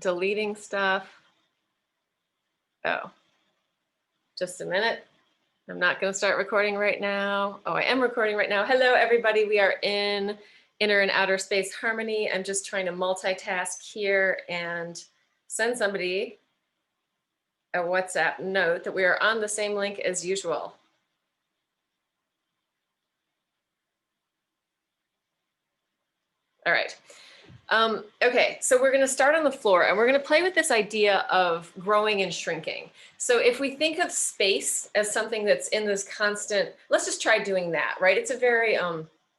deleting stuff. Oh, just a minute. I'm not going to start recording right now. Oh, I am recording right now. Hello, everybody. We are in inner and outer space harmony. I'm just trying to multitask here and send somebody a WhatsApp note that we are on the same link as usual. All right. Okay, so we're going to start on the floor and we're going to play with this idea of growing and shrinking. So if we think of space as something that's in this constant, let's just try doing that, right? It's a very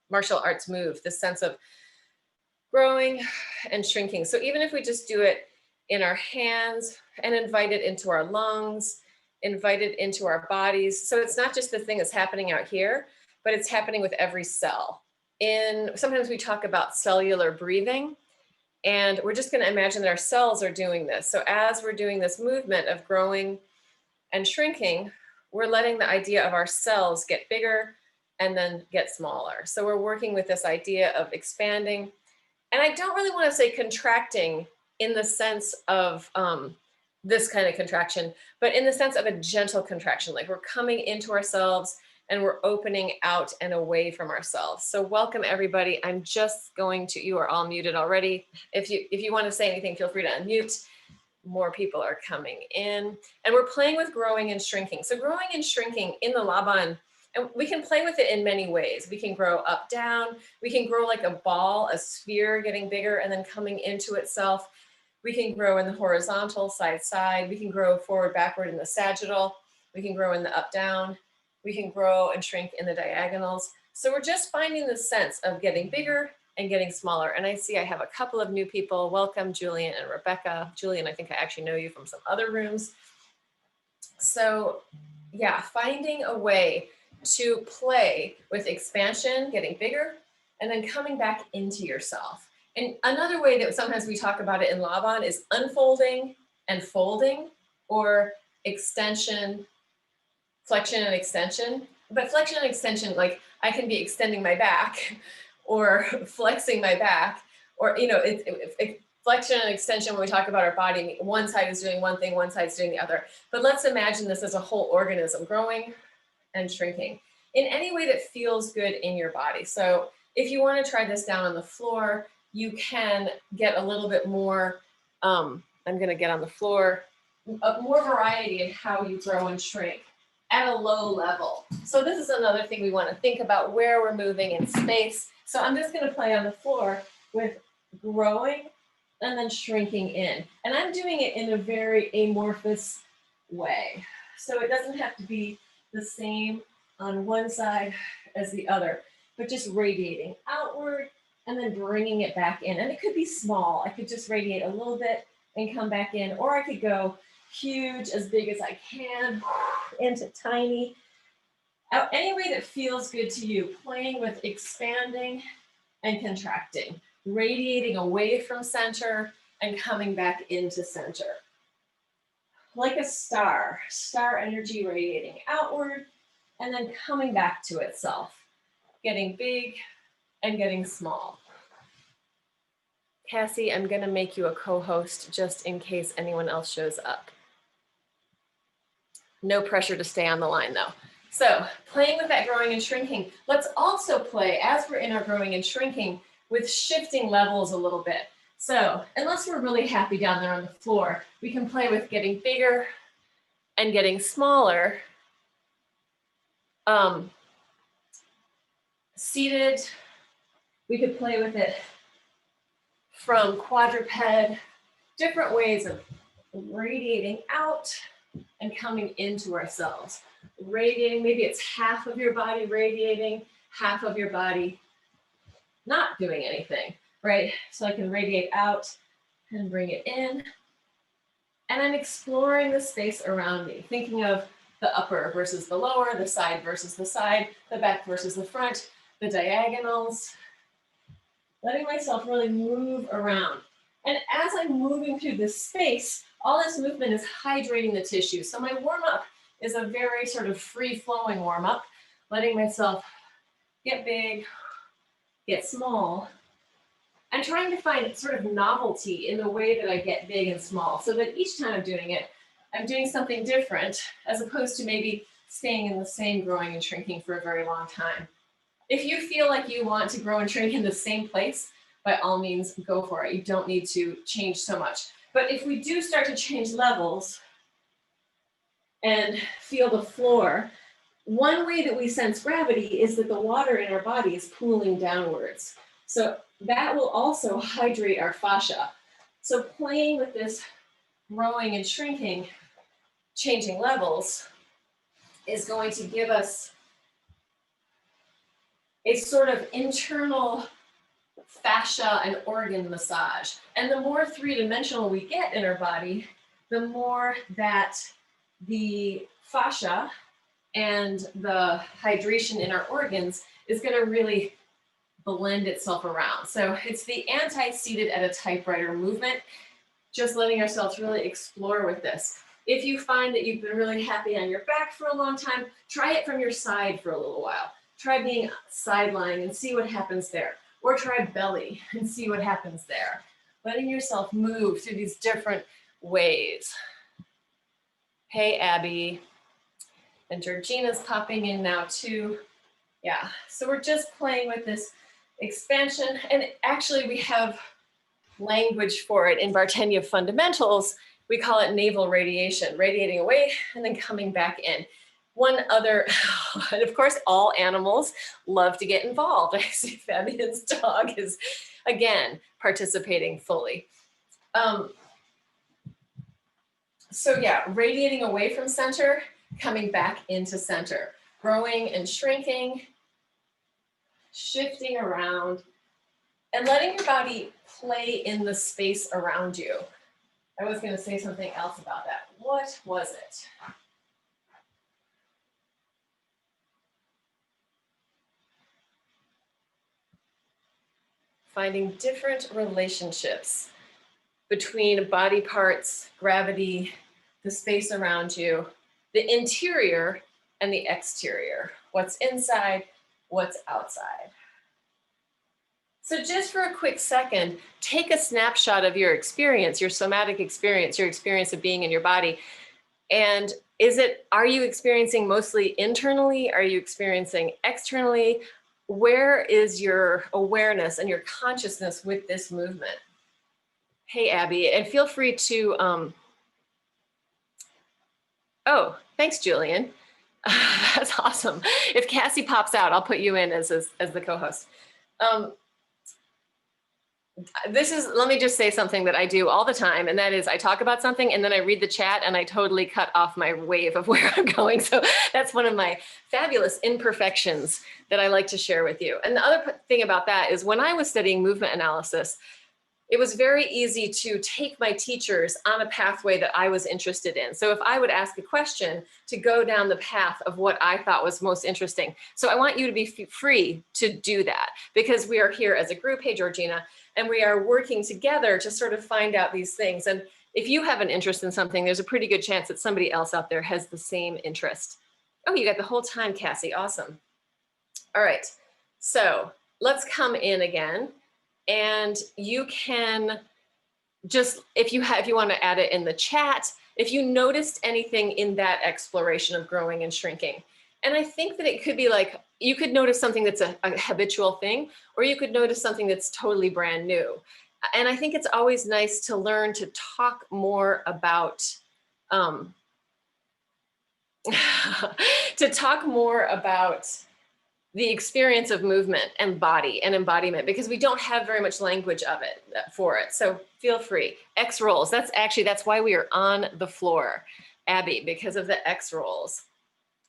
martial arts move, this sense of growing and shrinking. So even if we just do it in our hands and invite it into our lungs, invite it into our bodies. So it's not just the thing that's happening out here, but it's happening with every cell. Sometimes we talk about cellular breathing, and we're just going to imagine that our cells are doing this. So as we're doing this movement of growing and shrinking, we're letting the idea of our cells get bigger and then get smaller. So we're working with this idea of expanding. And I don't really want to say contracting in the sense of this kind of contraction, but in the sense of a gentle contraction, like we're coming into ourselves and we're opening out and away from ourselves. So welcome everybody. I'm just going to, you are all muted already. If you want to say anything, feel free to unmute. More people are coming in. And we're playing with growing and shrinking. So growing and shrinking in the Laban, and we can play with it in many ways. We can grow up, down. We can grow like a ball, a sphere getting bigger and then coming into itself. We can grow in the horizontal, side, side. We can grow forward, backward in the sagittal. We can grow in the up, down. We can grow and shrink in the diagonals. So we're just finding the sense of getting bigger and getting smaller. And I see I have a couple of new people. Welcome, Julian and Rebecca. Julian, I think I actually know you from some other rooms. So yeah, finding a way to play with expansion, getting bigger, and then coming back into yourself. And another way that sometimes we talk about it in Laban is unfolding and folding, or extension, flexion and extension. But flexion and extension, like I can be extending my back or flexing my back, or, you know, flexion and extension, when we talk about our body, one side is doing one thing, one side is doing the other. But let's imagine this as a whole organism growing and shrinking in any way that feels good in your body. So if you want to try this down on the floor, you can get a little bit more, I'm going to get on the floor, more variety in how you grow and shrink at a low level. So this is another thing we want to think about, where we're moving in space. So I'm just going to play on the floor with growing and then shrinking in. And I'm doing it in a very amorphous way. So it doesn't have to be the same on one side as the other, but just radiating outward and then bringing it back in. And it could be small. I could just radiate a little bit and come back in, or I could go huge, as big as I can, into tiny. Any way that feels good to you, playing with expanding and contracting, radiating away from center and coming back into center. Like a star energy radiating outward and then coming back to itself, getting big and getting small. Cassie, I'm going to make you a co-host just in case anyone else shows up. No pressure to stay on the line though. So playing with that growing and shrinking, let's also play, as we're in our growing and shrinking, with shifting levels a little bit. So unless we're really happy down there on the floor, we can play with getting bigger and getting smaller. Seated, we could play with it from quadruped, different ways of radiating out and coming into ourselves. Radiating, maybe it's half of your body radiating, half of your body not doing anything, right? So I can radiate out and bring it in. And I'm exploring the space around me, thinking of the upper versus the lower, the side versus the side, the back versus the front, the diagonals, letting myself really move around. And as I'm moving through this space, all this movement is hydrating the tissue. So my warm-up is a very sort of free-flowing warm-up, letting myself get big, get small, I'm trying to find sort of novelty in the way that I get big and small, so that each time I'm doing it, I'm doing something different, as opposed to maybe staying in the same growing and shrinking for a very long time. If you feel like you want to grow and shrink in the same place, by all means, go for it. You don't need to change so much. But if we do start to change levels and feel the floor, one way that we sense gravity is that the water in our body is pooling downwards. So that will also hydrate our fascia. So playing with this growing and shrinking, changing levels, is going to give us a sort of internal fascia and organ massage. And the more three-dimensional we get in our body, the more that the fascia and the hydration in our organs is going to really blend itself around. So it's the anti-seated at a typewriter movement, just letting ourselves really explore with this. If you find that you've been really happy on your back for a long time, try it from your side for a little while. Try being side lying and see what happens there. Or try belly and see what happens there. Letting yourself move through these different ways. Hey, Abby. And Georgina's popping in now too. Yeah, so we're just playing with this expansion. And actually we have language for it in Bartenieff fundamentals. We call it navel radiation, radiating away and then coming back in. One other, and of course, all animals love to get involved. I see Fabian's dog is, again, participating fully. So yeah, radiating away from center, coming back into center, growing and shrinking, shifting around, and letting your body play in the space around you. I was going to say something else about that. What was it? Finding different relationships between body parts, gravity, the space around you, the interior and the exterior, what's inside, what's outside. So just for a quick second, take a snapshot of your experience, your somatic experience, your experience of being in your body. And are you experiencing mostly internally? Are you experiencing externally? Where is your awareness and your consciousness with this movement? Hey, Abby, and feel free to, oh, thanks, Julian. That's awesome. If Cassie pops out, I'll put you in as the co-host. Let me just say something that I do all the time, and that is I talk about something and then I read the chat and I totally cut off my wave of where I'm going. So that's one of my fabulous imperfections that I like to share with you. And the other thing about that is when I was studying movement analysis, it was very easy to take my teachers on a pathway that I was interested in. So if I would ask a question, to go down the path of what I thought was most interesting. So I want you to be free to do that, because we are here as a group, hey Georgina, and we are working together to sort of find out these things. And if you have an interest in something, there's a pretty good chance that somebody else out there has the same interest. Oh, you got the whole time, Cassie, awesome. All right, so let's come in again. And you can just, if you want to add it in the chat, if you noticed anything in that exploration of growing and shrinking. And I think that it could be like, you could notice something that's a habitual thing, or you could notice something that's totally brand new. And I think it's always nice to learn to talk more about, the experience of movement and body and embodiment, because we don't have very much language of it for it. So feel free. X rolls, that's why we are on the floor, Abby, because of the X rolls.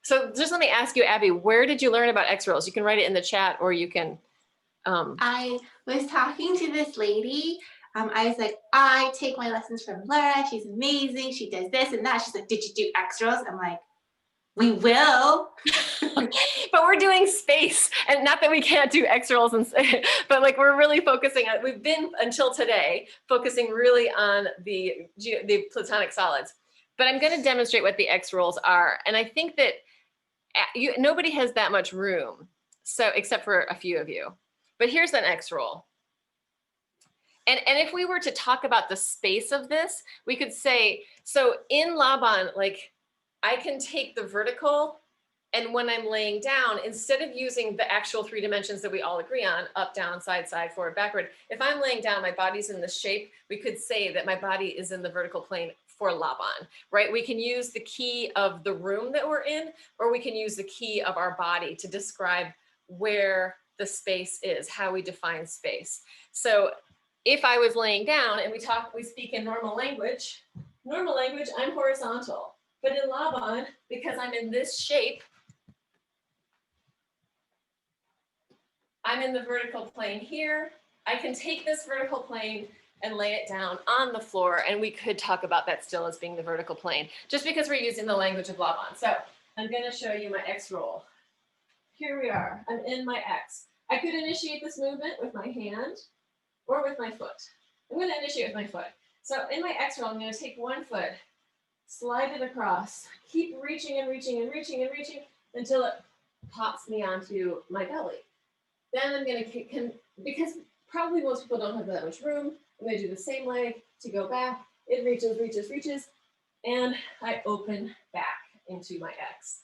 So just let me ask you, Abby, where did you learn about X rolls? You can write it in the chat, or you can. I was talking to this lady. I was like, I take my lessons from Laura. She's amazing. She does this and that. She's like, did you do X rolls? I'm like, we will. But we're doing space, and not that we can't do X rolls, but like we're really focusing on, we've been until today focusing really on the platonic solids. But I'm going to demonstrate what the X rolls are. And I think that nobody has that much room, so except for a few of you. But here's an X roll. And if we were to talk about the space of this, we could say, so in Laban, like I can take the vertical, and when I'm laying down, instead of using the actual 3 dimensions that we all agree on, up, down, side, side, forward, backward, if I'm laying down, my body's in this shape, we could say that my body is in the vertical plane for Laban, right? We can use the key of the room that we're in, or we can use the key of our body to describe where the space is, how we define space. So if I was laying down and we speak in normal language, I'm horizontal. But in Laban, because I'm in this shape, I'm in the vertical plane here. I can take this vertical plane and lay it down on the floor, and we could talk about that still as being the vertical plane, just because we're using the language of Laban. So I'm going to show you my X roll. Here we are. I'm in my X. I could initiate this movement with my hand or with my foot. I'm going to initiate with my foot. So in my X roll, I'm going to take one foot, slide it across, keep reaching and reaching and reaching and reaching until it pops me onto my belly. Then I'm going to, because probably most people don't have that much room, I'm going to do the same leg to go back. It reaches, reaches, reaches, and I open back into my X.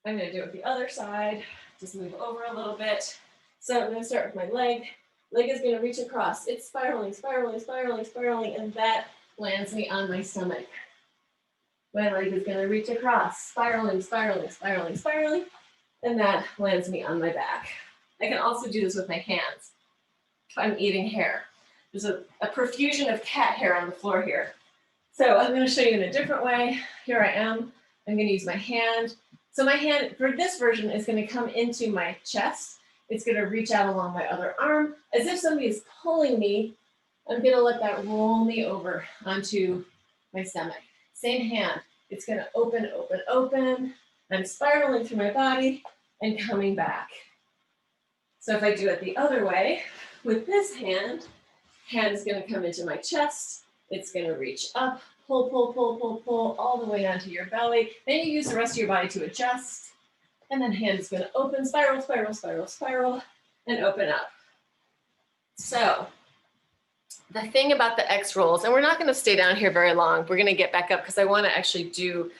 I'm going to do it the other side, just move over a little bit. So I'm going to start with my leg. Leg is going to reach across. It's spiraling, spiraling, spiraling, spiraling, and that lands me on my stomach. My leg is going to reach across, spiraling, spiraling, spiraling, spiraling, and that lands me on my back. I can also do this with my hands. If I'm eating hair. There's a profusion of cat hair on the floor here. So I'm going to show you in a different way. Here I am. I'm going to use my hand. So my hand, for this version, is going to come into my chest. It's going to reach out along my other arm. As if somebody is pulling me, I'm going to let that roll me over onto my stomach. Same hand. It's going to open, open, open. I'm spiraling through my body and coming back. So if I do it the other way, with this hand is going to come into my chest. It's going to reach up, pull, pull, pull, pull, pull, all the way onto your belly. Then you use the rest of your body to adjust. And then hand is going to open, spiral, spiral, spiral, spiral, and open up. So the thing about the X rolls, and we're not going to stay down here very long. We're going to get back up because I want to actually do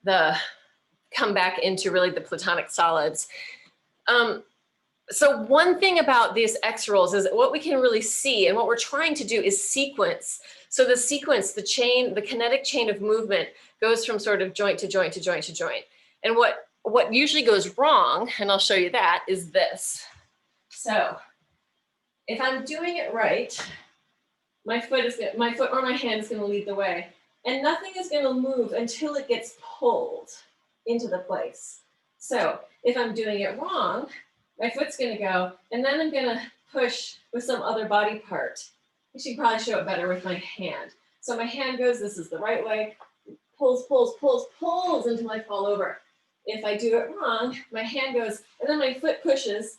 come back into really the platonic solids. So one thing about these X rolls is that what we can really see and what we're trying to do is sequence. So the sequence, the chain, the kinetic chain of movement goes from sort of joint to joint to joint to joint. And what usually goes wrong, and I'll show you that, is this. So if I'm doing it right, my foot or my hand is going to lead the way. And nothing is going to move until it gets pulled into the place. So if I'm doing it wrong, my foot's going to go, and then I'm going to push with some other body part. I should probably show it better with my hand. So my hand goes, this is the right way, pulls, pulls, pulls, pulls until I fall over. If I do it wrong, my hand goes, and then my foot pushes,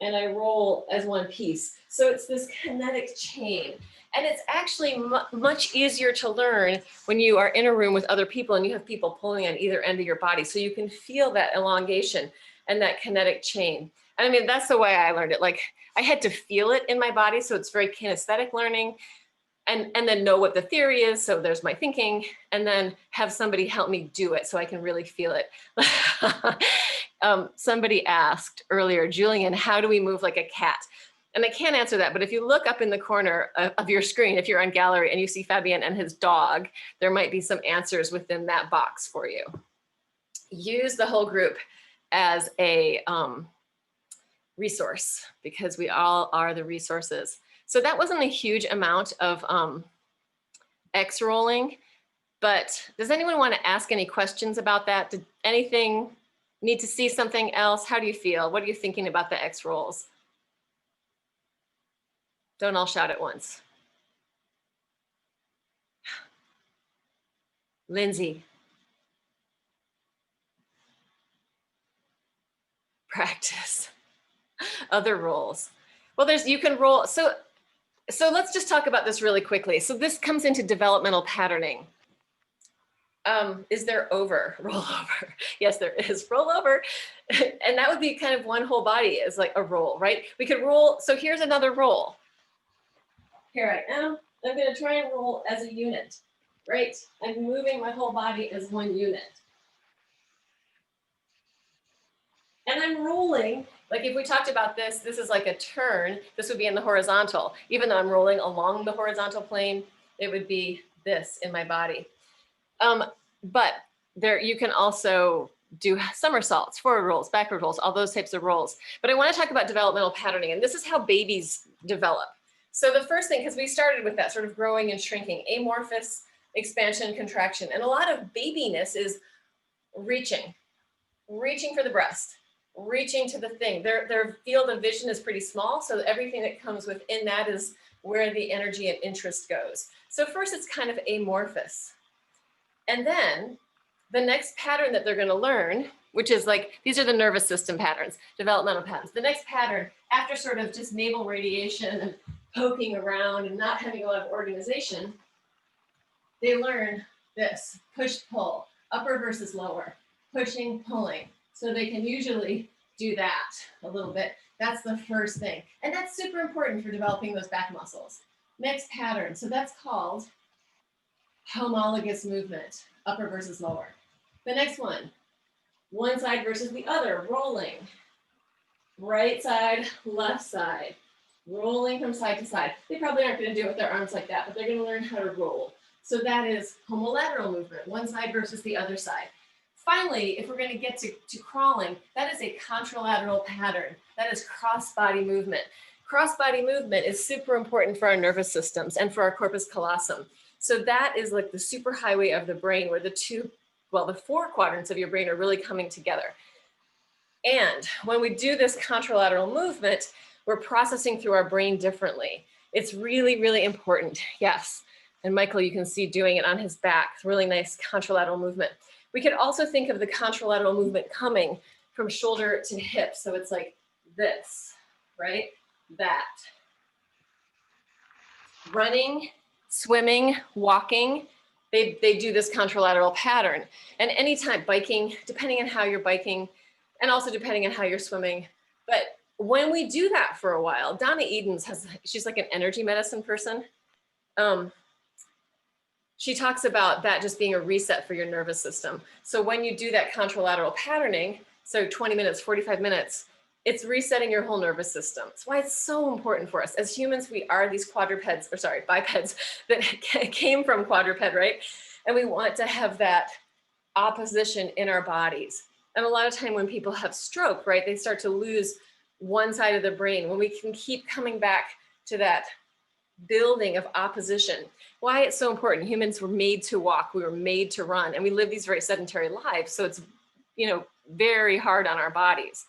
and I roll as one piece. So it's this kinetic chain. And it's actually much easier to learn when you are in a room with other people and you have people pulling on either end of your body. So you can feel that elongation and that kinetic chain. I mean, that's the way I learned it. Like I had to feel it in my body. So it's very kinesthetic learning, and then know what the theory is. So there's my thinking, and then have somebody help me do it so I can really feel it. Somebody asked earlier, Julian, how do we move like a cat? And I can't answer that, but if you look up in the corner of your screen, if you're on gallery and you see Fabien and his dog, there might be some answers within that box for you. Use the whole group as a resource, because we all are the resources. So that wasn't a huge amount of X rolling, but does anyone want to ask any questions about that? Did anything need to see something else? How do you feel? What are you thinking about the X rolls? Don't all shout at once. Lindsay. Practice. Other roles. Well, you can roll. So let's just talk about this really quickly. So this comes into developmental patterning. Is there rollover? Yes, there is rollover. And that would be kind of one whole body as like a roll, right? We could roll. So here's another roll. Here I am. I'm going to try and roll as a unit, right? I'm moving my whole body as one unit. And I'm rolling, like if we talked about this, this is like a turn. This would be in the horizontal. Even though I'm rolling along the horizontal plane, it would be this in my body. But there, you can also do somersaults, forward rolls, backward rolls, all those types of rolls. But I want to talk about developmental patterning, and this is how babies develop. So the first thing, because we started with that sort of growing and shrinking, amorphous expansion, contraction, and a lot of babiness is reaching for the breast, reaching to the thing. Their field of vision is pretty small, so everything that comes within that is where the energy and interest goes. So first it's kind of amorphous. And then the next pattern that they're going to learn, which is like, these are the nervous system patterns, developmental patterns. The next pattern, after sort of just navel radiation and poking around and not having a lot of organization, they learn this, push, pull, upper versus lower, pushing, pulling. So they can usually do that a little bit. That's the first thing. And that's super important for developing those back muscles. Next pattern, so that's called homologous movement, upper versus lower. The next one side versus the other, rolling. Right side, left side, rolling from side to side. They probably aren't going to do it with their arms like that, but they're going to learn how to roll. So that is homolateral movement, one side versus the other side. Finally, if we're going to get to crawling, that is a contralateral pattern. That is cross-body movement. Cross-body movement is super important for our nervous systems and for our corpus callosum. So that is like the superhighway of the brain where the four quadrants of your brain are really coming together. And when we do this contralateral movement, we're processing through our brain differently. It's really, really important. Yes. And Michael, you can see doing it on his back. It's really nice contralateral movement. We could also think of the contralateral movement coming from shoulder to hip. So it's like this, right? That. Running, swimming, walking, they do this contralateral pattern. And anytime biking, depending on how you're biking, and also depending on how you're swimming. But when we do that for a while, Donna Edens she's like an energy medicine person. She talks about that just being a reset for your nervous system. So when you do that contralateral patterning, so 20 minutes, 45 minutes, it's resetting your whole nervous system. That's why it's so important for us. As humans, we are these bipeds that came from quadruped, right? And we want to have that opposition in our bodies. And a lot of time when people have stroke, right, they start to lose one side of the brain. When we can keep coming back to that building of opposition. Why it's so important. Humans were made to walk, we were made to run, and we live these very sedentary lives. So it's, very hard on our bodies.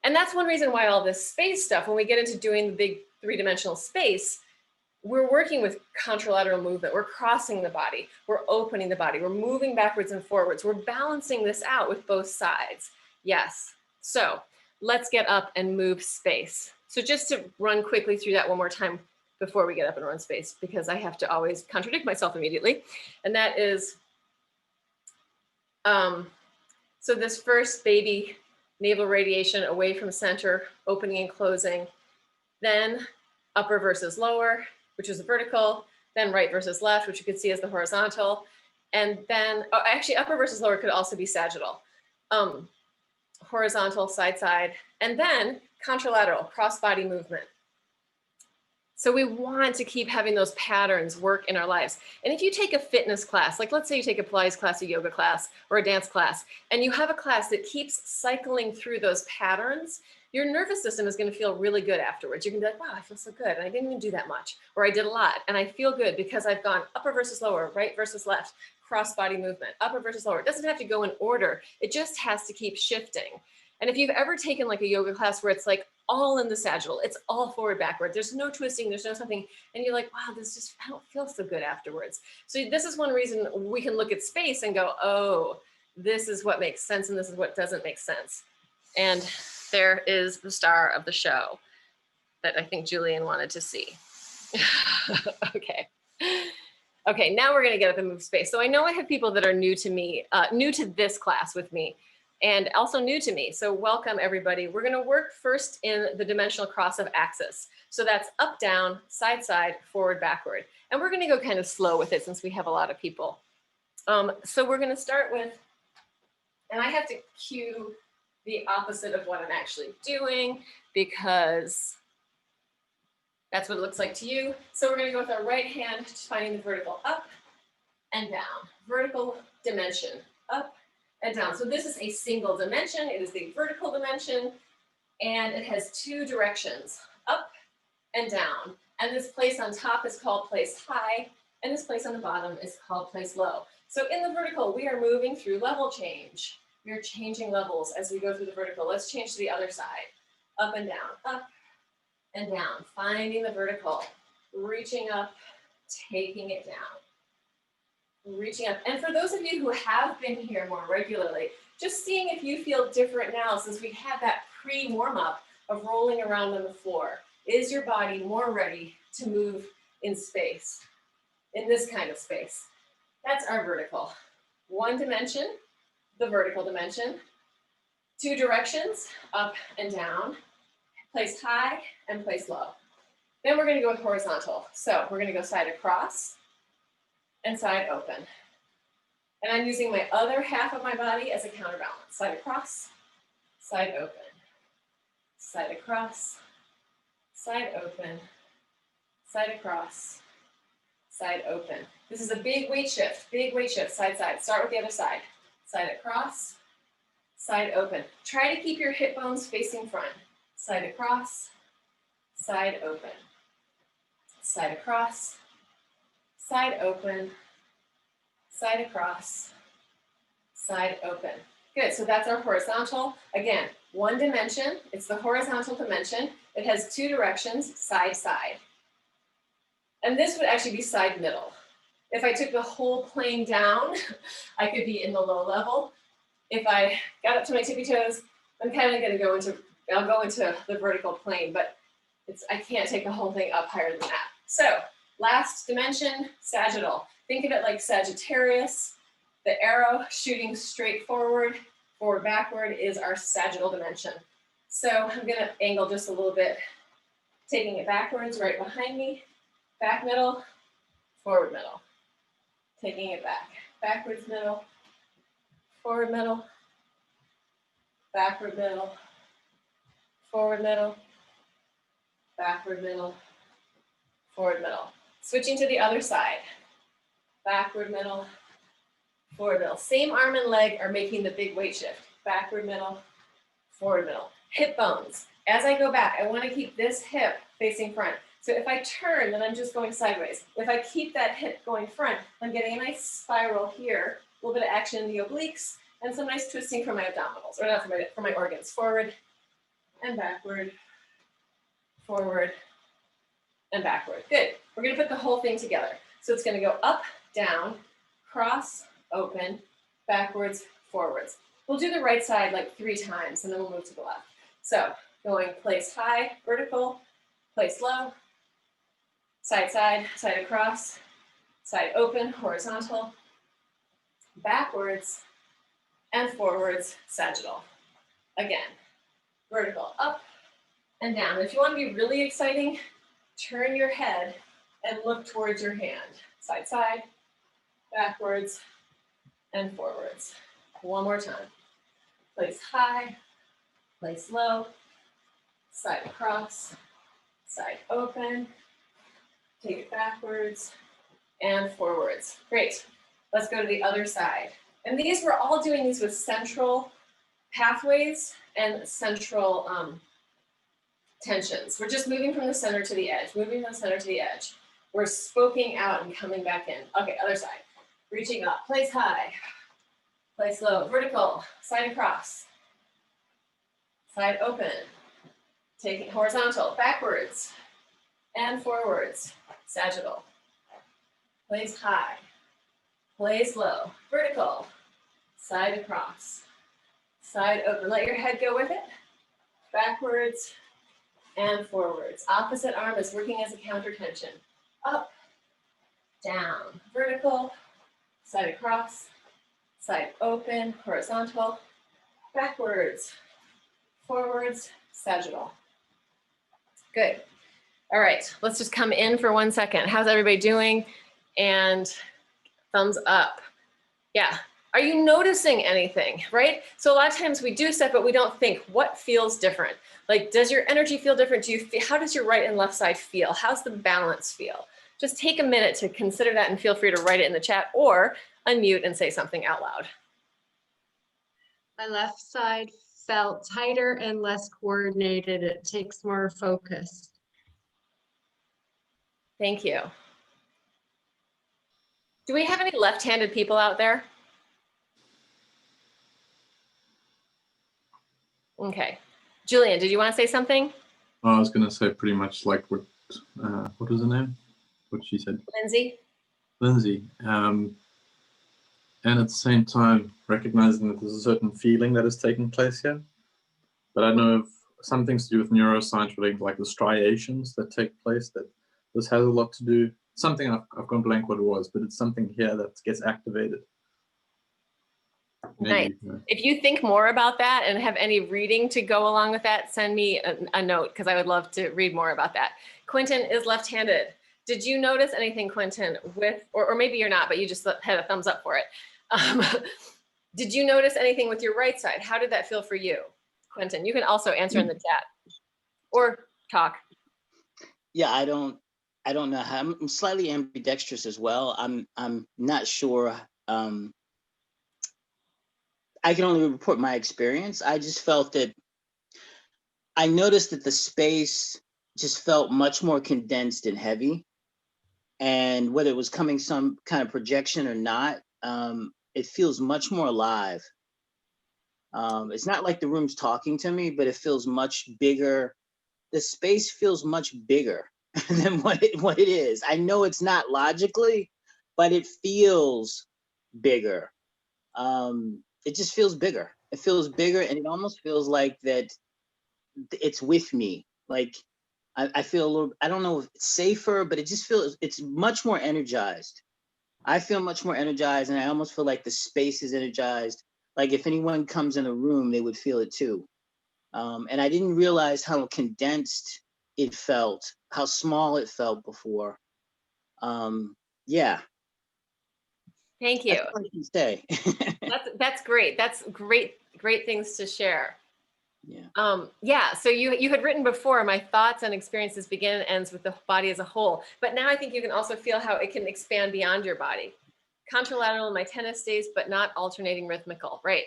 And that's one reason why all this space stuff, when we get into doing the big three-dimensional space, we're working with contralateral movement. We're crossing the body. We're opening the body. We're moving backwards and forwards. We're balancing this out with both sides. Yes. So let's get up and move space. So just to run quickly through that one more time before we get up and run space, because I have to always contradict myself immediately. And that is, so this first baby navel radiation away from center, opening and closing, then upper versus lower, which is the vertical, then right versus left, which you could see as the horizontal. And then, actually upper versus lower could also be sagittal. Horizontal, side, side, and then contralateral, cross-body movement. So we want to keep having those patterns work in our lives. And if you take a fitness class, like let's say you take a Pilates class, a yoga class, or a dance class, and you have a class that keeps cycling through those patterns, your nervous system is going to feel really good afterwards. You're going to be like, wow, I feel so good. And I didn't even do that much, or I did a lot. And I feel good because I've gone upper versus lower, right versus left, cross-body movement, upper versus lower. It doesn't have to go in order. It just has to keep shifting. And if you've ever taken like a yoga class where it's like all in the sagittal, it's all forward, backward, there's no twisting, there's no something, and you're like, wow, I don't feel so good afterwards. So this is one reason we can look at space and go, oh, this is what makes sense and this is what doesn't make sense. And there is the star of the show that I think Julian wanted to see. Okay. Okay, now we're gonna get up and move space. So I know I have people that are new to me, new to this class with me. and also new to me. So welcome everybody. We're gonna work first in the dimensional cross of axis. So that's up, down, side, side, forward, backward. And we're gonna go kind of slow with it since we have a lot of people. So we're gonna start with, and I have to cue the opposite of what I'm actually doing because that's what it looks like to you. So we're gonna go with our right hand, just finding the vertical up and down, vertical dimension, up and down. So this is a single dimension. It is the vertical dimension, and it has two directions, up and down. And this place on top is called place high, and this place on the bottom is called place low. So in the vertical, we are moving through level change. We are changing levels as we go through the vertical. Let's change to the other side. Up and down, up and down, finding the vertical, reaching up, taking it down, reaching up. And for those of you who have been here more regularly, just seeing if you feel different now since we had that pre-warm-up of rolling around on the floor. Is your body more ready to move in space, in this kind of space? That's our vertical. One dimension, the vertical dimension. Two directions, up and down. Place high and place low. Then we're going to go with horizontal. So we're going to go side across and side open. And I'm using my other half of my body as a counterbalance. Side across, side open. Side across, side open, side across, side open. This is a big weight shift, side, side. Start with the other side. Side across, side open. Try to keep your hip bones facing front. Side across, side open. Side across, side open, side across, side open. Good, so that's our horizontal. Again, one dimension, it's the horizontal dimension. It has two directions, side, side. And this would actually be side middle. If I took the whole plane down, I could be in the low level. If I got up to my tippy toes, I'm kind of gonna I'll go into the vertical plane, but I can't take the whole thing up higher than that. So last dimension, sagittal. Think of it like Sagittarius. The arrow shooting straight forward, forward, backward is our sagittal dimension. So I'm gonna angle just a little bit, taking it backwards right behind me, back middle, forward middle. Taking it back, backwards middle, forward middle, backward middle, forward middle, backward middle, forward middle. Switching to the other side, backward middle, forward middle. Same arm and leg are making the big weight shift. Backward middle, forward middle. Hip bones. As I go back, I want to keep this hip facing front. So if I turn, then I'm just going sideways. If I keep that hip going front, I'm getting a nice spiral here, a little bit of action in the obliques, and some nice twisting for my abdominals, or not for my organs. Forward and backward, forward and backward. Good. We're going to put the whole thing together. So it's going to go up, down, cross, open, backwards, forwards. We'll do the right side like 3 times, and then we'll move to the left. So going place high, vertical, place low, side, side, side across, side open, horizontal, backwards, and forwards, sagittal. Again, vertical, up and down. If you want to be really exciting, turn your head and look towards your hand. Side, side, backwards, and forwards. One more time. Place high, place low, side across, side open, take it backwards and forwards. Great. Let's go to the other side. And we're all doing these with central pathways and central tensions. We're just moving from the center to the edge, moving from the center to the edge. We're spoking out and coming back in. Okay, other side. Reaching up, place high, place low, vertical, side across, side open, taking horizontal, backwards and forwards, sagittal, place high, place low, vertical, side across, side open. Let your head go with it, backwards and forwards. Opposite arm is working as a counter tension. Up, down, vertical, side across, side open, horizontal, backwards, forwards, sagittal. Good. All right, let's just come in for 1 second. How's everybody doing? And thumbs up. Yeah. Are you noticing anything, right? So a lot of times we do stuff, but we don't think what feels different. Like, does your energy feel different? Do you feel, how does your right and left side feel? How's the balance feel? Just take a minute to consider that and feel free to write it in the chat or unmute and say something out loud. My left side felt tighter and less coordinated. It takes more focus. Thank you. Do we have any left-handed people out there? Okay. Julian, did you want to say something? I was going to say pretty much like what was her name? What she said. Lindsay? Lindsay. And at the same time, recognizing that there's a certain feeling that is taking place here. But I know of some things to do with neuroscience relating to like the striations that take place, that this has a lot to do. Something I've gone blank what it was, but it's something here that gets activated. Maybe, Nice. If you think more about that and have any reading to go along with that, send me a note because I would love to read more about that. Quentin is left-handed. Did you notice anything, Quentin, with, or maybe you're not, but you just had a thumbs up for it. Did you notice anything with your right side? How did that feel for you, Quentin? You can also answer in the chat or talk. Yeah, I don't know how. I'm slightly ambidextrous as well. I'm not sure. I can only report my experience. I just felt that I noticed that the space just felt much more condensed and heavy. And whether it was coming some kind of projection or not, it feels much more alive. It's not like the room's talking to me, but it feels much bigger. The space feels much bigger than what it is. I know it's not logically, but it feels bigger. It just feels bigger. It feels bigger, and it almost feels like that it's with me. Like I feel a little, I don't know if it's safer, but it just feels, it's much more energized. I feel much more energized, and I almost feel like the space is energized. Like if anyone comes in a room, they would feel it too. And I didn't realize how condensed it felt, how small it felt before. Yeah. Thank you. That's all I can say. That's great. That's great things to share. Yeah. Yeah, so you had written before, my thoughts and experiences begin and ends with the body as a whole. But now I think you can also feel how it can expand beyond your body. Contralateral in my tennis days, but not alternating rhythmical, right?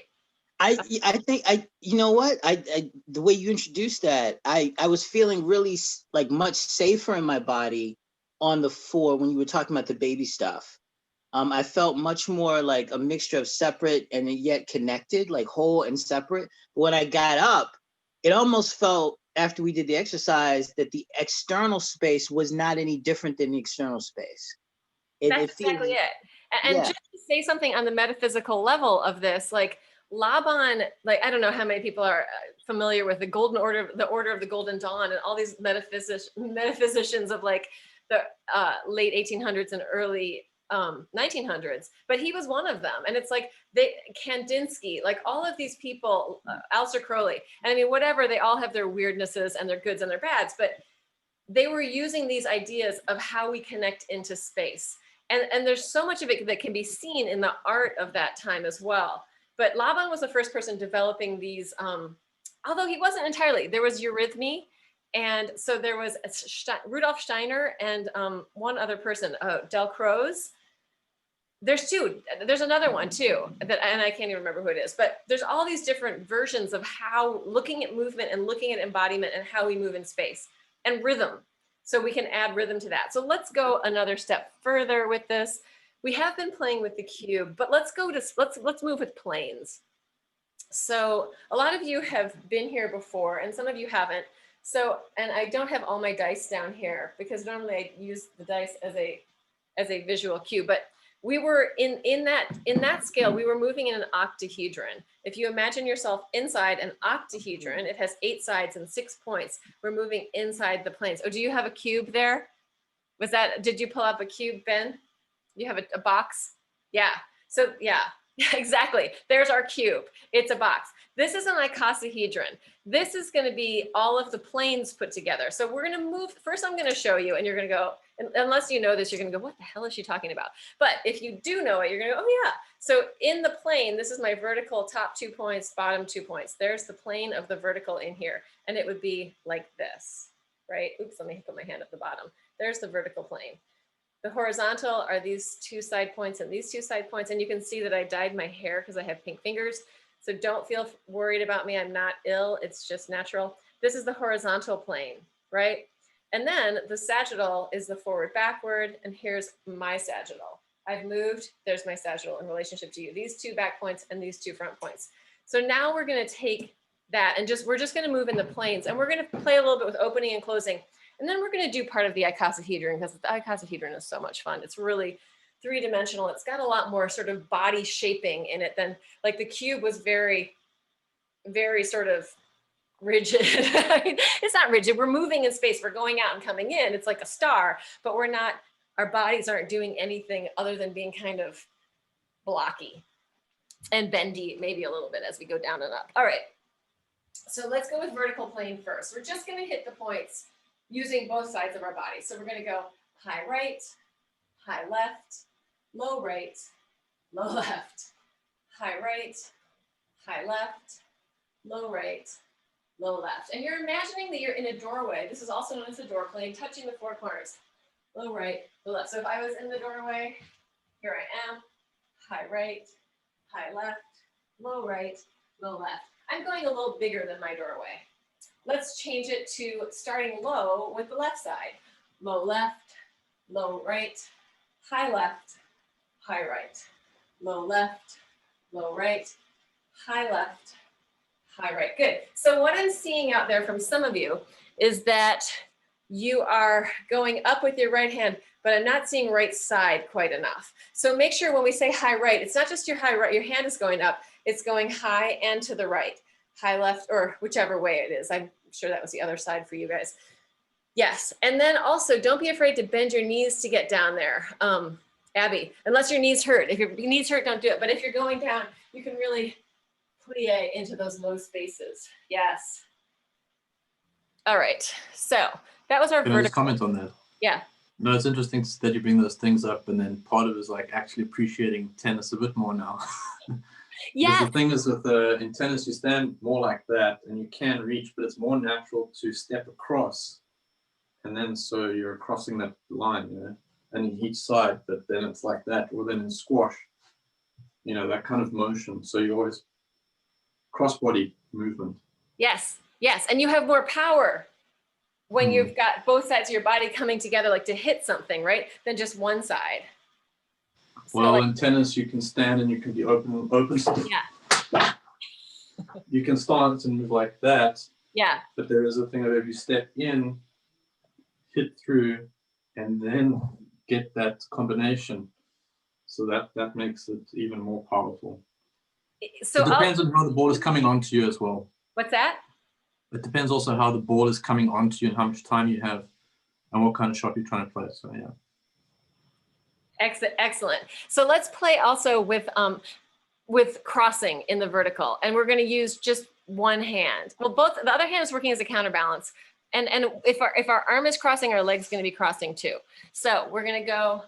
I think you know what, the way you introduced that, I was feeling really like much safer in my body on the floor when you were talking about the baby stuff. I felt much more like a mixture of separate and yet connected, like whole and separate. But when I got up, it almost felt, after we did the exercise, that the external space was not any different than the external space. That's exactly it. And yeah. just to say something on the metaphysical level of this, like Laban, like I don't know how many people are familiar with the Golden Order, the Order of the Golden Dawn, and all these metaphysicians of like the late 1800s and early 1900s, but he was one of them. And it's like Kandinsky, like all of these people, Aleister Crowley, and I mean, whatever, they all have their weirdnesses and their goods and their bads, but they were using these ideas of how we connect into space. And there's so much of it that can be seen in the art of that time as well. But Laban was the first person developing these, although he wasn't entirely. There was eurythmy, and so there was Rudolf Steiner and one other person, Delcroze. There's two. There's another one too, and I can't even remember who it is. But there's all these different versions of how looking at movement and looking at embodiment and how we move in space and rhythm. So we can add rhythm to that. So let's go another step further with this. We have been playing with the cube, but let's move with planes. So a lot of you have been here before, and some of you haven't. So, and I don't have all my dice down here because normally I use the dice as a visual cue, but we were in that scale, we were moving in an octahedron. If you imagine yourself inside an octahedron, it has 8 sides and 6 points. We're moving inside the planes. Oh, do you have a cube there? Did you pull up a cube, Ben? You have a box? Yeah. So yeah, Exactly. There's our cube. It's a box. This is an icosahedron. This is going to be all of the planes put together. So we're going to move. First, I'm going to show you, and you're going to go, unless you know this, you're going to go, what the hell is she talking about? But if you do know it, you're going to go, oh yeah. So in the plane, this is my vertical top 2 points, bottom 2 points. There's the plane of the vertical in here. And it would be like this, right? Oops, let me put my hand at the bottom. There's the vertical plane. The horizontal are these 2 side points and these 2 side points. And you can see that I dyed my hair because I have pink fingers. So don't feel worried about me. I'm not ill. It's just natural. This is the horizontal plane, right? And then the sagittal is the forward backward. And here's my sagittal. I've moved. There's my sagittal in relationship to you. These 2 back points and these 2 front points. So now we're going to take that and we're just going to move in the planes. And we're going to play a little bit with opening and closing. And then we're going to do part of the icosahedron because the icosahedron is so much fun. It's really 3-dimensional. It's got a lot more sort of body shaping in it than like the cube was very, very sort of rigid. It's not rigid. We're moving in space. We're going out and coming in. It's like a star, but we're not, our bodies aren't doing anything other than being kind of blocky and bendy, maybe a little bit as we go down and up. All right. So let's go with vertical plane first. We're just going to hit the points using both sides of our body. So we're going to go high right, high left, low right, low left, high right, high left, low right, low left. And you're imagining that you're in a doorway. This is also known as a door plane, touching the 4 corners. Low right, low left. So if I was in the doorway, here I am, high right, high left, low right, low left. I'm going a little bigger than my doorway. Let's change it to starting low with the left side. Low left, low right, high left, high right, low left, low right, high left, high right. Good. So what I'm seeing out there from some of you is that you are going up with your right hand, but I'm not seeing right side quite enough. So make sure when we say high right, it's not just your high right, your hand is going up, it's going high and to the right, high left, or whichever way it is. I'm sure that was the other side for you guys. Yes, and then also don't be afraid to bend your knees to get down there. Abby, unless your knees hurt. If your knees hurt, don't do it. But if you're going down, you can really plie into those low spaces. Yes. All right, so that was our Can I just vertical. comment on that? Yeah. No, it's interesting that you bring those things up, and then part of it is like actually appreciating tennis a bit more now. Yes. Because the thing is with in tennis, you stand more like that, and you can reach, but it's more natural to step across, and then so you're crossing that line, you know, and in each side. But then it's like that, or then in squash, you know, that kind of motion. So you always cross-body movement. Yes. Yes. And you have more power when you've got both sides of your body coming together, like to hit something, right? Than just one side. So Well, like, in tennis, you can stand and you can be open. yeah. You can stance and move like that. Yeah. But there is a thing of if you step in, hit through, and then get that combination. So that makes it even more powerful. So it depends on how the ball is coming onto you as well. What's that? It depends also how the ball is coming onto you and how much time you have and what kind of shot you're trying to play. So yeah. Excellent. So let's play also with crossing in the vertical, and we're going to use just one hand. Well, the other hand is working as a counterbalance, and if our arm is crossing, our leg's going to be crossing too. So we're going to go.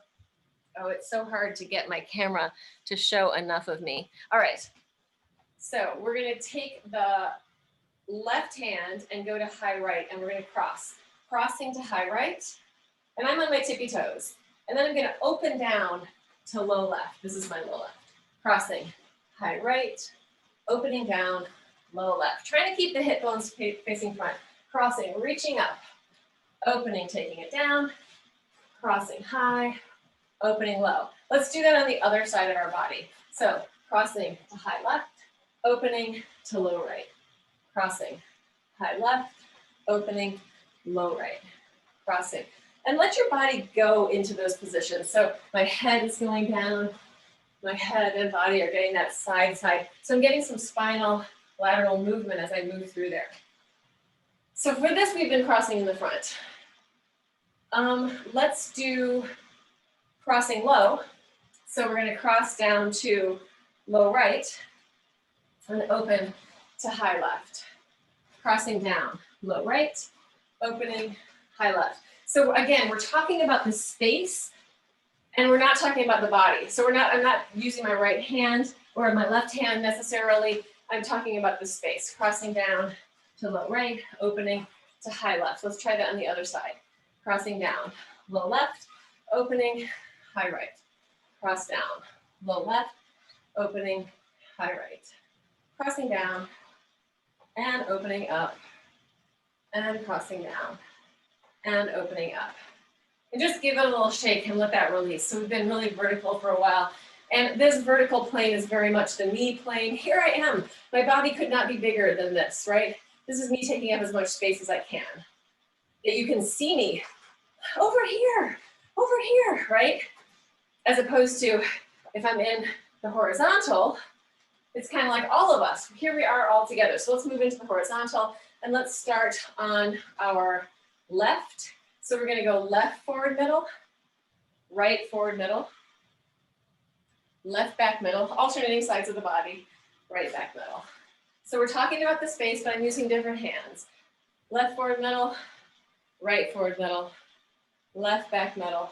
Oh, it's so hard to get my camera to show enough of me. All right. So we're going to take the left hand and go to high right, and we're going to crossing to high right, and I'm on my tippy toes. And then I'm going to open down to low left. This is my low left. Crossing, high right, opening down, low left. Trying to keep the hip bones facing front. Crossing, reaching up, opening, taking it down, crossing high, opening low. Let's do that on the other side of our body. So crossing to high left, opening to low right. Crossing, high left, opening, low right. Crossing. And let your body go into those positions. So my head is going down, my head and body are getting that side. So I'm getting some spinal lateral movement as I move through there. So for this, we've been crossing in the front. Let's do crossing low. So we're going to cross down to low right, and open to high left. Crossing down, low right, opening, high left. So again, we're talking about the space and we're not talking about the body. So I'm not using my right hand or my left hand necessarily. I'm talking about the space, crossing down to low right, opening to high left. Let's try that on the other side. Crossing down, low left, opening, high right. Cross down, low left, opening, high right. Crossing down and opening up and crossing down and opening up. And just give it a little shake and let that release. So we've been really vertical for a while. And this vertical plane is very much the knee plane. Here I am. My body could not be bigger than this, right? This is me taking up as much space as I can. That you can see me over here, right? As opposed to if I'm in the horizontal, it's kind of like all of us. Here we are all together. So let's move into the horizontal and let's start on our left. So we're gonna go left, forward, middle, right, forward, middle, left, back, middle, alternating sides of the body, right, back, middle. So we're talking about the space, but I'm using different hands. Left, forward, middle, right, forward, middle, left, back, middle.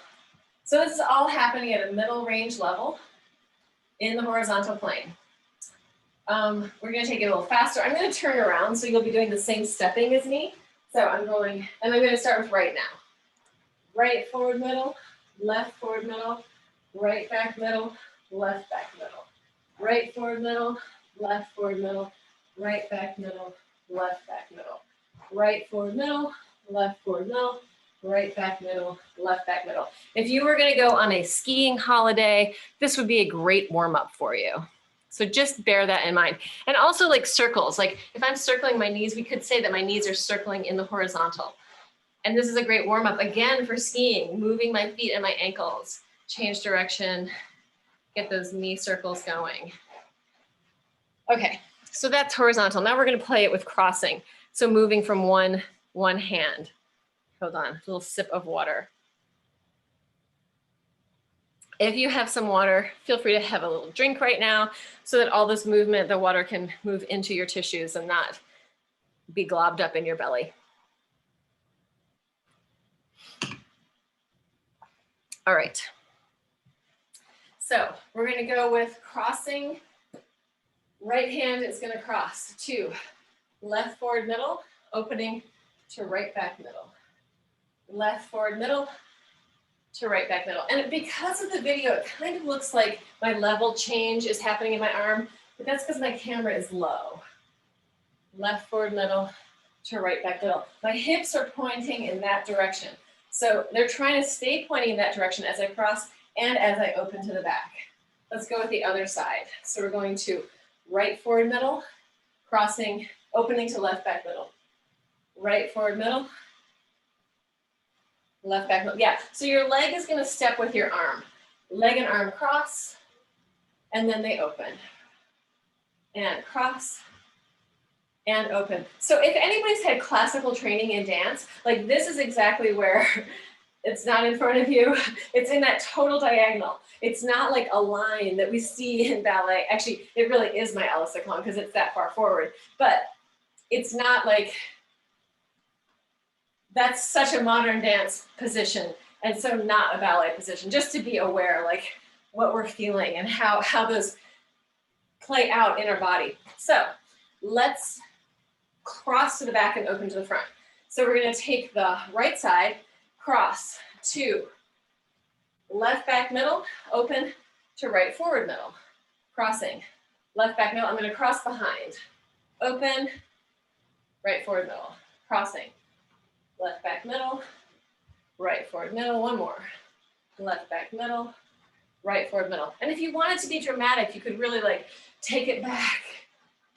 So this is all happening at a middle range level in the horizontal plane. We're gonna take it a little faster. I'm gonna turn around so you'll be doing the same stepping as me. So I'm going, and I'm gonna start with right now. Right, forward, middle, left, forward, middle, right, back, middle, left, back, middle. Right, forward, middle, left, forward, middle, right, back, middle, left, back, middle. Right, forward, middle, left, forward, middle, right, back, middle, left, back, middle. If you were gonna go on a skiing holiday, this would be a great warm-up for you. So just bear that in mind. And also like circles, like if I'm circling my knees, we could say that my knees are circling in the horizontal. And this is a great warm up again for skiing, moving my feet and my ankles, change direction, get those knee circles going. Okay, so that's horizontal. Now we're gonna play it with crossing. So moving from one hand. Hold on, a little sip of water. If you have some water, feel free to have a little drink right now so that all this movement, the water can move into your tissues and not be globbed up in your belly. All right. So we're gonna go with crossing. Right hand is gonna cross to left forward middle, opening to right back middle. Left forward middle, to right back middle. And because of the video, it kind of looks like my level change is happening in my arm, but that's because my camera is low. Left forward middle to right back middle. My hips are pointing in that direction. So they're trying to stay pointing in that direction as I cross and as I open to the back. Let's go with the other side. So we're going to right forward middle, crossing, opening to left back middle. Right forward middle, left back, yeah. So your leg is gonna step with your arm. Leg and arm cross, and then they open. And cross, and open. So if anybody's had classical training in dance, like this is exactly where it's not in front of you. It's in that total diagonal. It's not like a line that we see in ballet. Actually, it really is my Icosahedron because it's that far forward. But it's not like, that's such a modern dance position and so not a ballet position, just to be aware like what we're feeling and how those play out in our body. So let's cross to the back and open to the front. So we're gonna take the right side, cross to left back middle, open to right forward middle, crossing, left back middle, I'm gonna cross behind, open, right forward middle, crossing, left back middle, right forward middle, one more. Left back middle, right forward middle. And if you wanted to be dramatic, you could really like take it back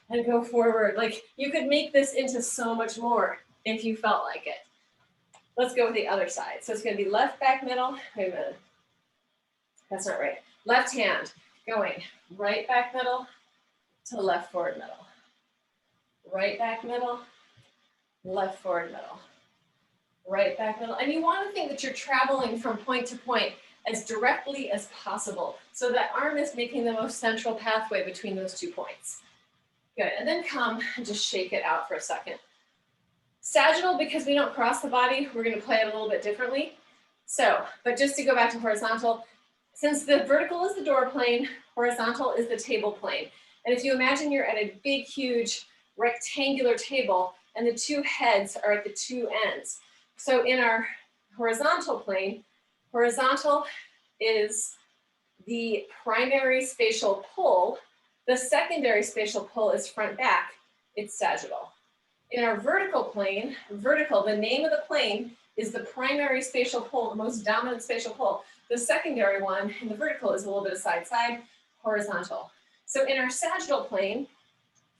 and go forward. Like you could make this into so much more if you felt like it. Let's go with the other side. So it's gonna be left back middle, wait a minute. That's not right. Left hand going right back middle to left forward middle. Right back middle, left forward middle. Right back middle. And you want to think that you're traveling from point to point as directly as possible. So that arm is making the most central pathway between those 2 points. Good, and then come and just shake it out for a second. Sagittal, because we don't cross the body, we're gonna play it a little bit differently. So, but just to go back to horizontal, since the vertical is the door plane, horizontal is the table plane. And if you imagine you're at a big, huge rectangular table and the 2 heads are at the 2 ends. So in our horizontal plane, horizontal is the primary spatial pull. The secondary spatial pull is front back, it's sagittal. In our vertical plane, vertical, the name of the plane is the primary spatial pull, the most dominant spatial pull. The secondary one in the vertical is a little bit of side-side, horizontal. So in our sagittal plane,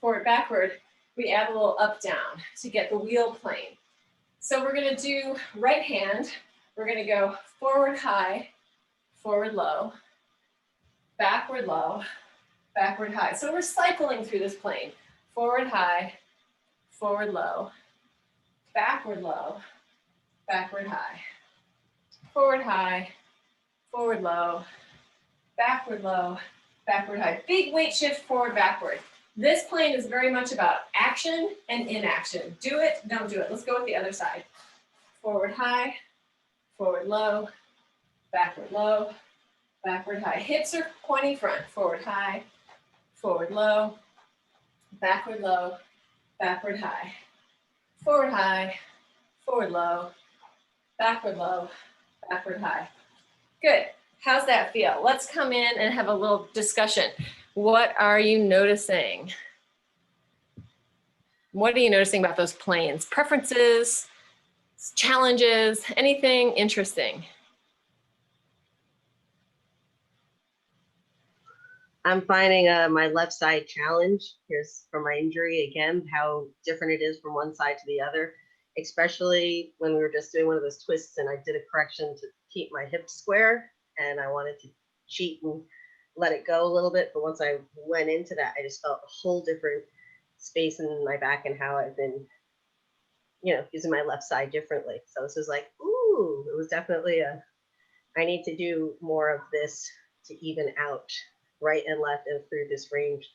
forward, backward, we add a little up-down to get the wheel plane. So we're gonna do right hand, we're gonna go forward high, forward low, backward low, backward high. So we're cycling through this plane. Forward high, forward low, backward low, backward high, forward high, forward low, backward low, backward high. Big weight shift forward, backward. This plane is very much about action and inaction. Do it, don't do it. Let's go with the other side. Forward high, forward low, backward low, backward high. Hips are pointing front. Forward high, forward low, backward low, backward high. Forward high, forward low, backward low, backward high. Good. How's that feel? Let's come in and have a little discussion. What are you noticing? What are you noticing about those planes? Preferences, challenges, anything interesting? I'm finding my left side challenge. Here's from my injury again, how different it is from one side to the other, especially when we were just doing one of those twists and I did a correction to keep my hips square and I wanted to cheat and let it go a little bit. But once I went into that, I just felt a whole different space in my back and how I've been, you know, using my left side differently. So this was like, ooh, it was definitely I need to do more of this to even out right and left and through this range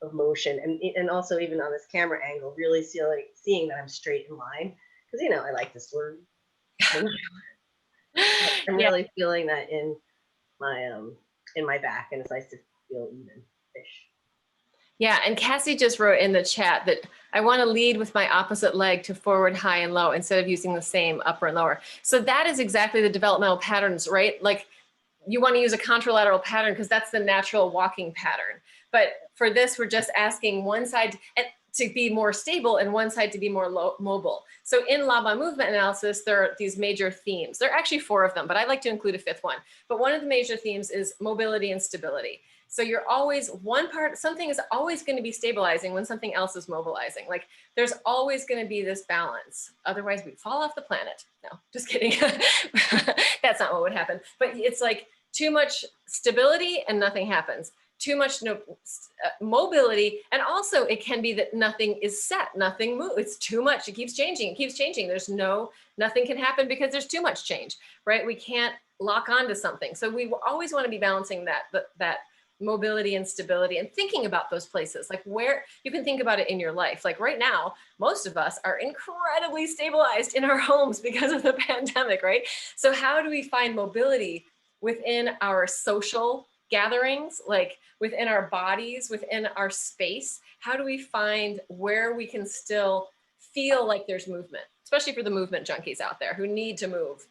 of motion. And also even on this camera angle, really seeing that I'm straight in line. Because, you know, I like to swerve. I'm really feeling that in my back, and it's nice to feel even-ish. Yeah, and Cassie just wrote in the chat that I want to lead with my opposite leg to forward, high, and low instead of using the same upper and lower. So that is exactly the developmental patterns, right? Like you want to use a contralateral pattern because that's the natural walking pattern. But for this, we're just asking one side to be more stable and one side to be more mobile. So in Laban movement analysis, there are these major themes. There are actually 4 of them, but I'd like to include a 5th one. But one of the major themes is mobility and stability. So you're always something is always going to be stabilizing when something else is mobilizing. Like there's always going to be this balance. Otherwise we'd fall off the planet. No, just kidding. That's not what would happen. But it's like too much stability and nothing happens. Too much mobility. And also it can be that nothing is set, nothing moves. It's too much. It keeps changing. It keeps changing. Nothing can happen because there's too much change, right? We can't lock onto something. So we always want to be balancing that mobility and stability and thinking about those places, like where you can think about it in your life. Like right now, most of us are incredibly stabilized in our homes because of the pandemic, right? So how do we find mobility within our social gatherings, like within our bodies, within our space? How do we find where we can still feel like there's movement, especially for the movement junkies out there who need to move?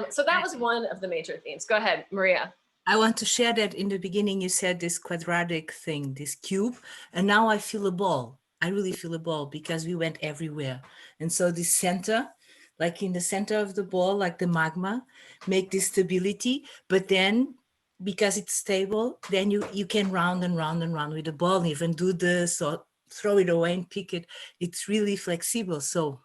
So that was one of the major themes. Go ahead, Maria. I want to share that in the beginning, you said this quadratic thing, this cube, and now I feel a ball. I really feel a ball because we went everywhere. And so the center, like in the center of the ball, like the magma, make this stability, but then because it's stable, then you can round and round and round with the ball, even do so throw it away and pick it. It's really flexible. So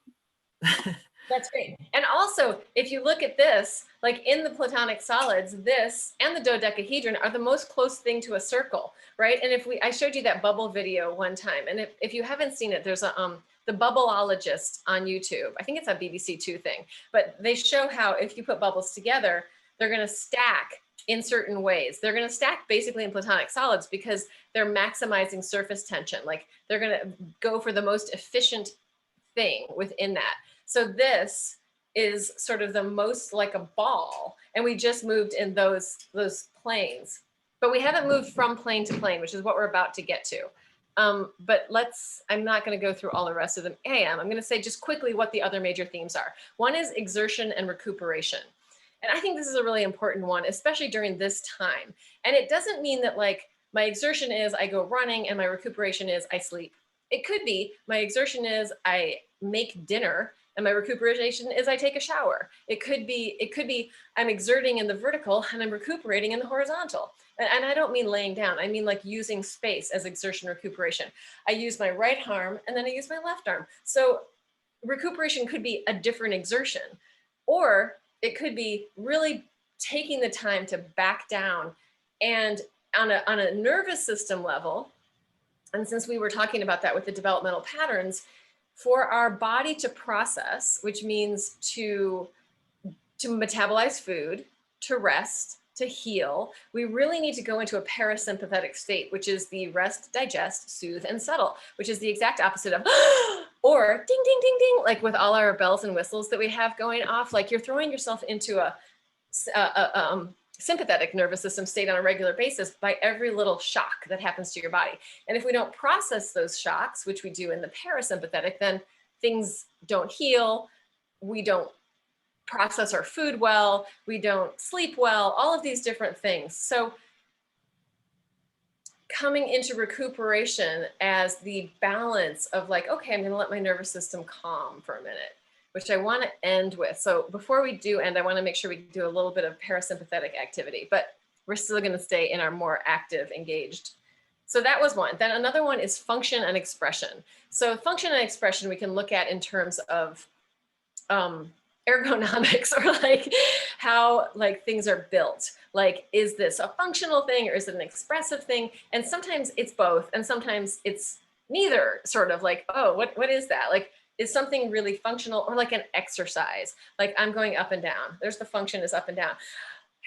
That's great. And also, if you look at this, like in the Platonic solids, this and the dodecahedron are the most close thing to a circle, right? And I showed you that bubble video one time, and if you haven't seen it, there's the Bubbleologist on YouTube. I think it's a BBC 2 thing, but they show how if you put bubbles together, they're going to stack in certain ways. They're going to stack basically in platonic solids because they're maximizing surface tension. Like they're going to go for the most efficient thing within that. So this is sort of the most like a ball, and we just moved in those planes, but we haven't moved from plane to plane, which is what we're about to get to. But I'm not going to go through all the rest of them. I'm going to say just quickly what the other major themes are. One is exertion and recuperation. And I think this is a really important one, especially during this time. And it doesn't mean that like my exertion is I go running and my recuperation is I sleep. It could be my exertion is I make dinner and my recuperation is I take a shower. It could be I'm exerting in the vertical and I'm recuperating in the horizontal. And I don't mean laying down. I mean like using space as exertion recuperation. I use my right arm and then I use my left arm. So recuperation could be a different exertion, or it could be really taking the time to back down and on a nervous system level. And since we were talking about that with the developmental patterns, for our body to process, which means to metabolize food, to rest, to heal, we really need to go into a parasympathetic state, which is the rest, digest, soothe, and settle, which is the exact opposite of or ding, ding, ding, ding, like with all our bells and whistles that we have going off, like you're throwing yourself into a sympathetic nervous system state on a regular basis by every little shock that happens to your body. And if we don't process those shocks, which we do in the parasympathetic, then things don't heal, we don't process our food well, we don't sleep well, all of these different things. So coming into recuperation as the balance of like, okay, I'm going to let my nervous system calm for a minute, which I want to end with. So before we do end, I want to make sure we do a little bit of parasympathetic activity, but we're still going to stay in our more active, engaged. So that was one. Then another one is function and expression. So function and expression we can look at in terms of ergonomics, or like how like things are built. Like, is this a functional thing or is it an expressive thing? And sometimes it's both, and sometimes it's neither, sort of like, oh, what is that? Like, is something really functional, or like an exercise? Like I'm going up and down. There's the function is up and down.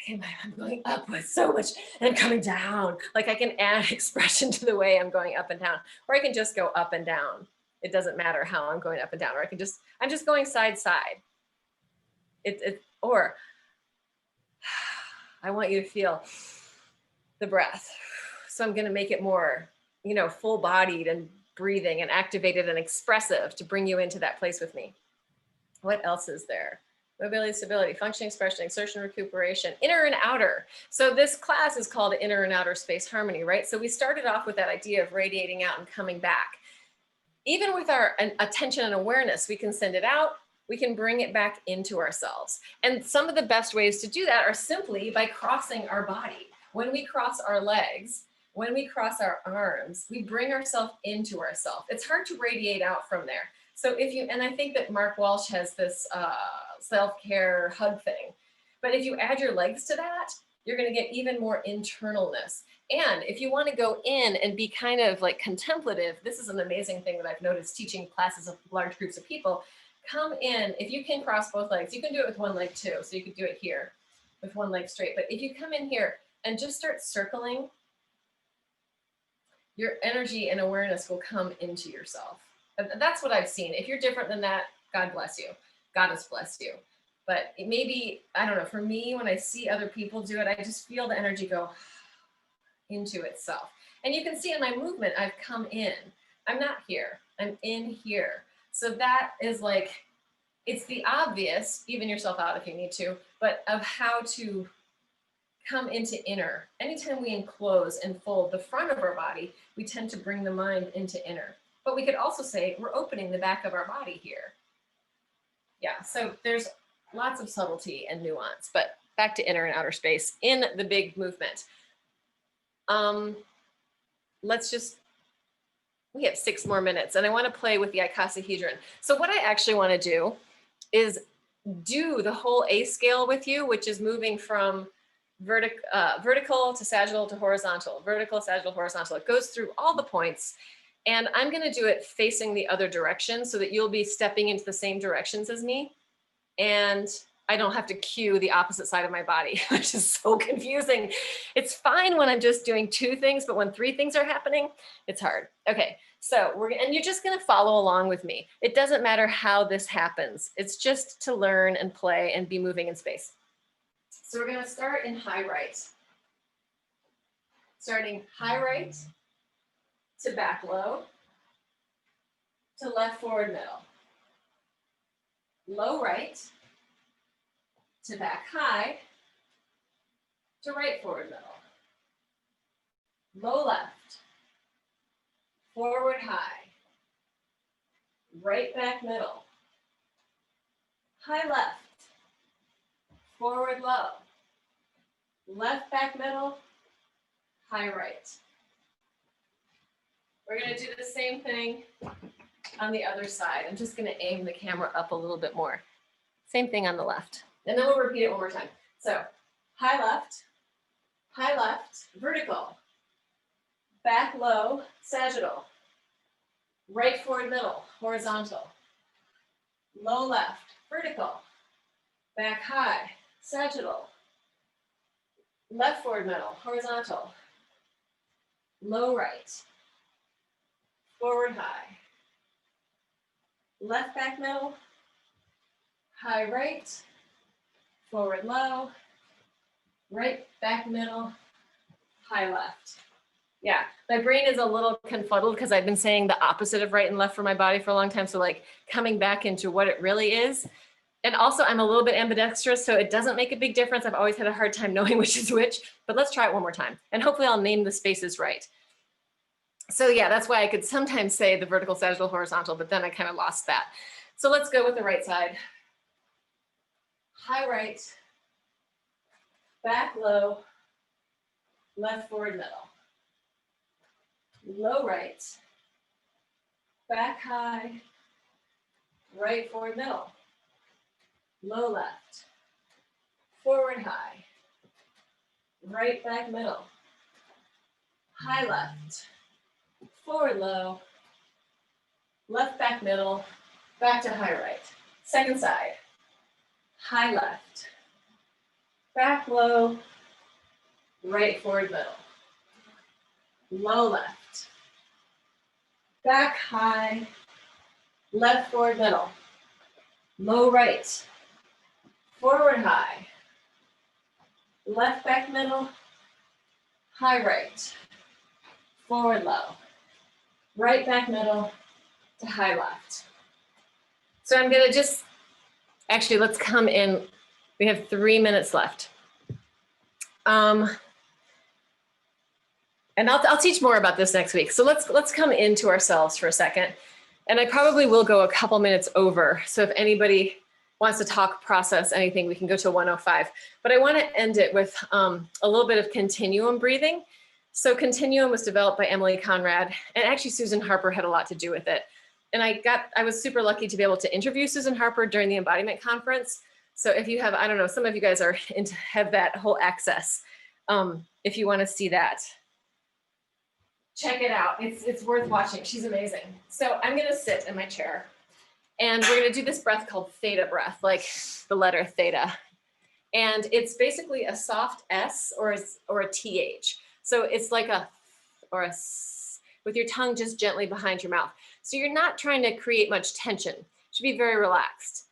I'm going up with so much and coming down. Like I can add expression to the way I'm going up and down, or I can just go up and down. It doesn't matter how I'm going up and down, or I'm just going side side. Or I want you to feel the breath. So I'm going to make it more, full bodied and breathing and activated and expressive to bring you into that place with me. What else is there? Mobility, stability, function, expression, exertion, recuperation, inner and outer. So this class is called Inner and Outer Space Harmony, right? So we started off with that idea of radiating out and coming back. Even with our attention and awareness, we can send it out, we can bring it back into ourselves. And some of the best ways to do that are simply by crossing our body. When we cross our legs, when we cross our arms, we bring ourselves into ourselves. It's hard to radiate out from there. So and I think that Mark Walsh has this self-care hug thing, but if you add your legs to that, you're going to get even more internalness. And if you want to go in and be kind of like contemplative, this is an amazing thing that I've noticed teaching classes of large groups of people. Come in, if you can cross both legs, you can do it with one leg too. So you could do it here with one leg straight. But if you come in here and just start circling, your energy and awareness will come into yourself. That's what I've seen. If you're different than that, God bless you. God has blessed you. But it maybe, I don't know, for me, when I see other people do it, I just feel the energy go into itself. And you can see in my movement, I've come in. I'm not here. I'm in here. So that is like, it's the obvious, even yourself out if you need to, but of how to come into inner. Anytime we enclose and fold the front of our body, we tend to bring the mind into inner. But we could also say we're opening the back of our body here. Yeah, so there's lots of subtlety and nuance, but back to inner and outer space in the big movement. We have 6 more minutes and I want to play with the icosahedron. So what I actually want to do is do the whole A scale with you, which is moving from vertical to sagittal to horizontal, vertical, sagittal, horizontal. It goes through all the points. And I'm going to do it facing the other direction so that you'll be stepping into the same directions as me. And I don't have to cue the opposite side of my body, which is so confusing. It's fine when I'm just doing 2 things, but when 3 things are happening, it's hard. Okay, so and you're just gonna follow along with me. It doesn't matter how this happens. It's just to learn and play and be moving in space. So we're gonna start in high right. Starting high right to back low to left forward middle. Low right to back high to right forward middle. Low left, forward high, right back middle, high left, forward low, left back middle, high right. We're going to do the same thing on the other side. I'm just going to aim the camera up a little bit more. Same thing on the left. And then we'll repeat it one more time. So high left, vertical, back low, sagittal, right forward middle, horizontal, low left, vertical, back high, sagittal, left forward middle, horizontal, low right, forward high, left back middle, high right, forward low, right back middle, high left. Yeah, my brain is a little confuddled because I've been saying the opposite of right and left for my body for a long time. So like coming back into what it really is. And also I'm a little bit ambidextrous, so it doesn't make a big difference. I've always had a hard time knowing which is which, but let's try it one more time. And hopefully I'll name the spaces right. So yeah, that's why I could sometimes say the vertical, sagittal, horizontal, but then I kind of lost that. So let's go with the right side. High right, back low, left forward middle. Low right, back high, right forward middle. Low left, forward high, right back middle. High left, forward low, left back middle, back to high right. Second side, high left, back low, right forward middle. Low left, back high, left forward middle, low right, forward high, left back middle, high right, forward low, right back middle to high left. So I'm gonna just, actually let's come in, we have 3 minutes left. And I'll teach more about this next week. So let's come into ourselves for a second. And I probably will go a couple minutes over. So if anybody wants to talk, process anything, we can go to 105. But I want to end it with a little bit of continuum breathing. So continuum was developed by Emily Conrad, and actually Susan Harper had a lot to do with it. And I was super lucky to be able to interview Susan Harper during the embodiment conference. So if you have, I don't know, some of you guys are have that whole access. If you want to see that, check it out. It's worth watching. She's amazing. So I'm going to sit in my chair and we're going to do this breath called theta breath, like the letter theta. And it's basically a soft S or a TH. So it's like a, or a S with your tongue just gently behind your mouth. So you're not trying to create much tension. You should be very relaxed.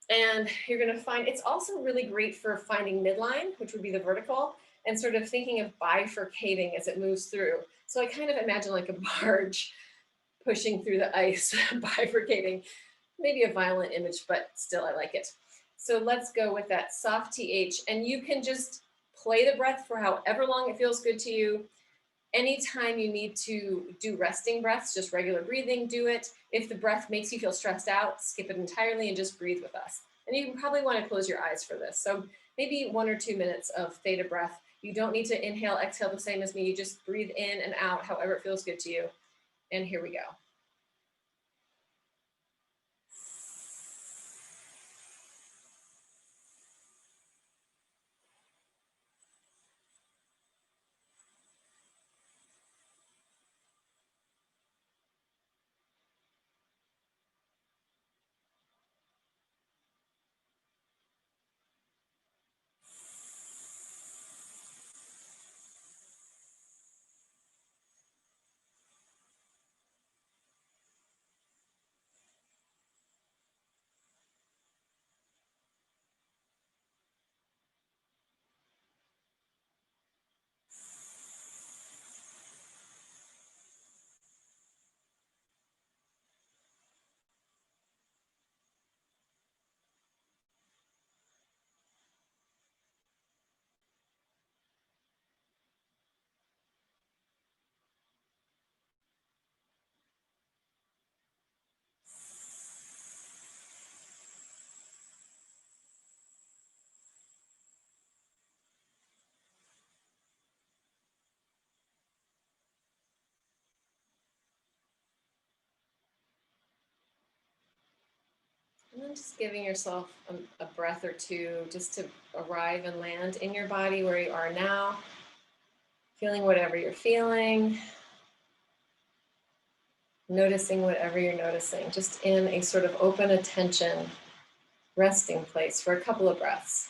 And you're going to find, it's also really great for finding midline, which would be the vertical, and sort of thinking of bifurcating as it moves through. So I kind of imagine like a barge pushing through the ice, bifurcating, maybe a violent image, but still I like it. So let's go with that soft TH, and you can just play the breath for however long it feels good to you. Anytime you need to do resting breaths, just regular breathing, do it. If the breath makes you feel stressed out, skip it entirely and just breathe with us. And you probably want to close your eyes for this. So maybe 1 or 2 minutes of theta breath. You don't need to inhale, exhale the same as me. You just breathe in and out, however it feels good to you. And here we go. And then just giving yourself a breath or two just to arrive and land in your body where you are now, feeling whatever you're feeling, noticing whatever you're noticing, just in a sort of open attention, resting place for a couple of breaths.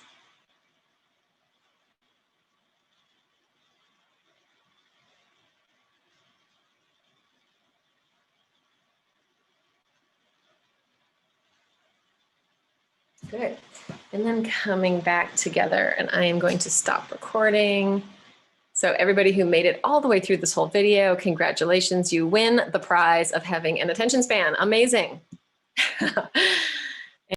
Good. And then coming back together, and I am going to stop recording. So everybody who made it all the way through this whole video, congratulations, you win the prize of having an attention span. Amazing.